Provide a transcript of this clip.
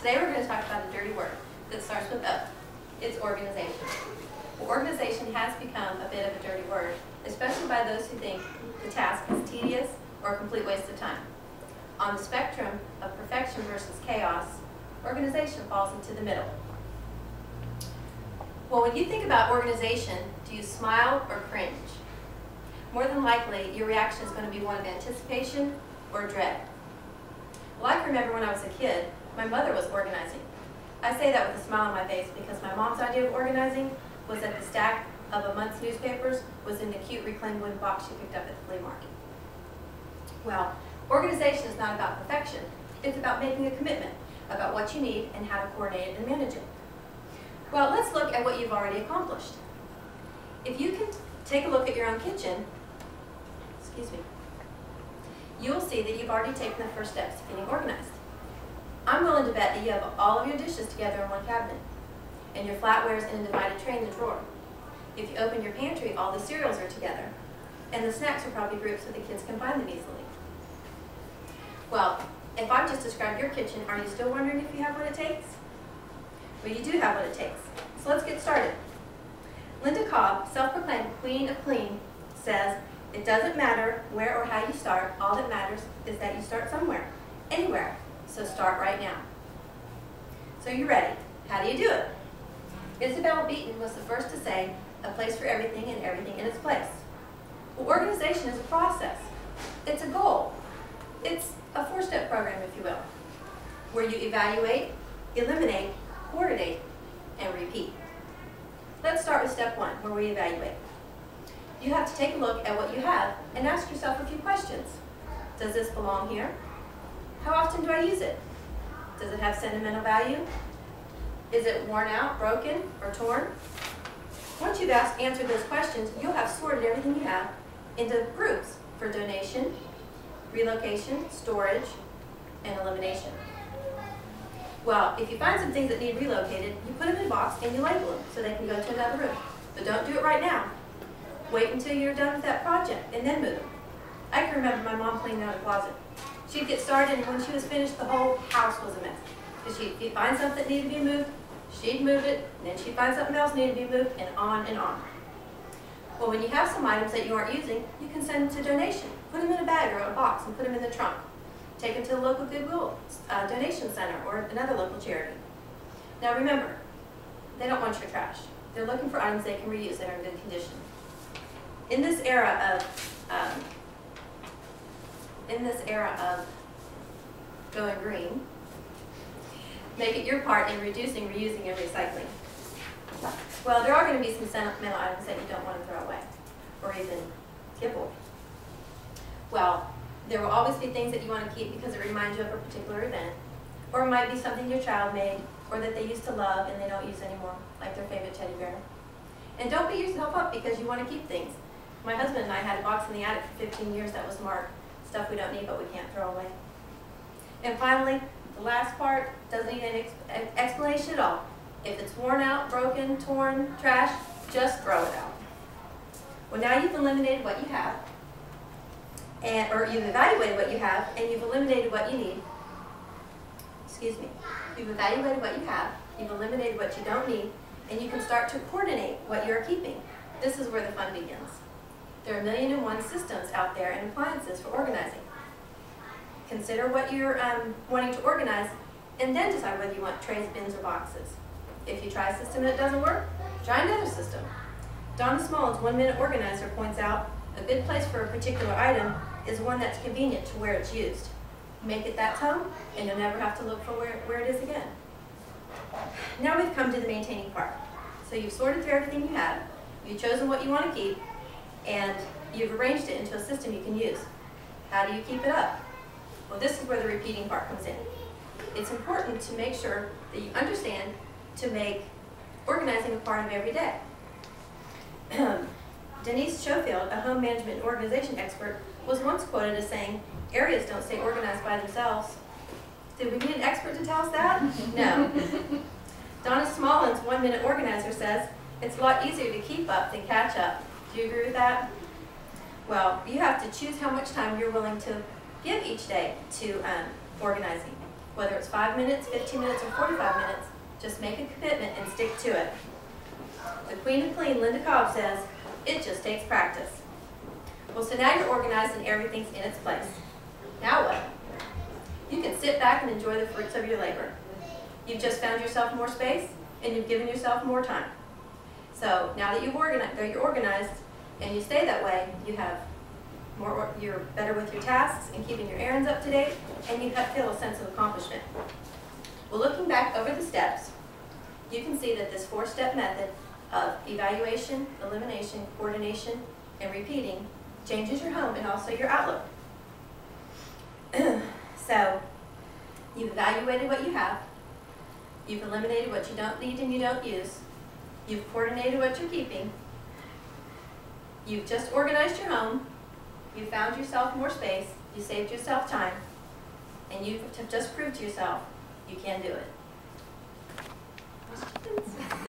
Today we're going to talk about a dirty word that starts with O. It's organization. Well, organization has become a bit of a dirty word, especially by those who think the task is tedious or a complete waste of time. On the spectrum of perfection versus chaos, organization falls into the middle. Well, when you think about organization, do you smile or cringe? More than likely, your reaction is going to be one of anticipation or dread. Well, I can remember when I was a kid, my mother was organizing. I say that with a smile on my face because my mom's idea of organizing was that the stack of a month's newspapers was in the cute reclaimed wooden box she picked up at the flea market. Well, organization is not about perfection. It's about making a commitment about what you need and how to coordinate it and manage it. Well, let's look at what you've already accomplished. If you can take a look at your own kitchen, you'll see that you've already taken the first steps to getting organized. I'm willing to bet that you have all of your dishes together in one cabinet, and your flatware's in a divided tray in the drawer. If you open your pantry, all the cereals are together, and the snacks are probably grouped so the kids can find them easily. Well, if I've just described your kitchen, are you still wondering if you have what it takes? Well, you do have what it takes. So let's get started. Linda Cobb, self-proclaimed Queen of Clean, says, "It doesn't matter where or how you start, all that matters is that you start somewhere, anywhere, so start right now." So you're ready. How do you do it? Isabel Beaton was the first to say, "A place for everything and everything in its place." Well, organization is a process. It's a goal. It's a four-step program, if you will, where you evaluate, eliminate, coordinate, and repeat. Let's start with step one, where we evaluate. You have to take a look at what you have and ask yourself a few questions. Does this belong here? How often do I use it? Does it have sentimental value? Is it worn out, broken, or torn? Once you've answered those questions, you'll have sorted everything you have into groups for donation, relocation, storage, and elimination. Well, if you find some things that need relocated, you put them in a box and you label them so they can go to another room. But don't do it right now. Wait until you're done with that project and then move them. I can remember my mom cleaning out a closet. She'd get started, and when she was finished, the whole house was a mess. Because she'd find something that needed to be moved, she'd move it, and then she'd find something else needed to be moved, and on and on. Well, when you have some items that you aren't using, you can send them to donation. Put them in a bag or a box and put them in the trunk. Take them to the local Goodwill donation center or another local charity. Now remember, they don't want your trash. They're looking for items they can reuse that are in good condition. In this era of going green, make it your part in reducing, reusing, and recycling. Well, there are going to be some sentimental items that you don't want to throw away or even give away. Well, there will always be things that you want to keep because it reminds you of a particular event, or it might be something your child made or that they used to love and they don't use anymore, like their favorite teddy bear. And don't beat yourself up because you want to keep things. My husband and I had a box in the attic for 15 years that was marked stuff we don't need but we can't throw away. And finally, the last part doesn't need an explanation at all. If it's worn out, broken, torn, trash, just throw it out. Well, now you've eliminated what you have, or you've evaluated what you have, and you've eliminated what you need. You've evaluated what you have, you've eliminated what you don't need, and you can start to coordinate what you're keeping. This is where the fun begins. There are 1,000,001 systems out there and appliances for organizing. Consider what you're wanting to organize, and then decide whether you want trays, bins, or boxes. If you try a system that doesn't work, try another system. Donna Small's 1-minute organizer points out a good place for a particular item is one that's convenient to where it's used. Make it that home, and you'll never have to look for where it is again. Now we've come to the maintaining part. So you've sorted through everything you have, you've chosen what you want to keep, and you've arranged it into a system you can use. How do you keep it up? Well, this is where the repeating part comes in. It's important to make sure that you understand to make organizing a part of every day. Denise Schofield, a home management and organization expert, was once quoted as saying, "Areas don't stay organized by themselves." Did we need an expert to tell us that? No. Donna Small's 1-minute organizer says, "It's a lot easier to keep up than catch up." Do you agree with that? Well, you have to choose how much time you're willing to give each day to organizing. Whether it's 5 minutes, 15 minutes, or 45 minutes, just make a commitment and stick to it. The Queen of Clean, Linda Cobb, says, it just takes practice. Well, so now you're organized and everything's in its place. Now what? You can sit back and enjoy the fruits of your labor. You've just found yourself more space and you've given yourself more time. So now that you're organized and you stay that way, you're better with your tasks and keeping your errands up to date, and you feel a sense of accomplishment. Well, looking back over the steps, you can see that this 4-step method of evaluation, elimination, coordination, and repeating changes your home and also your outlook. So, you've evaluated what you have, you've eliminated what you don't need and you don't use, you've coordinated what you're keeping, you've just organized your home, you found yourself more space, you saved yourself time, and you have just proved to yourself you can do it.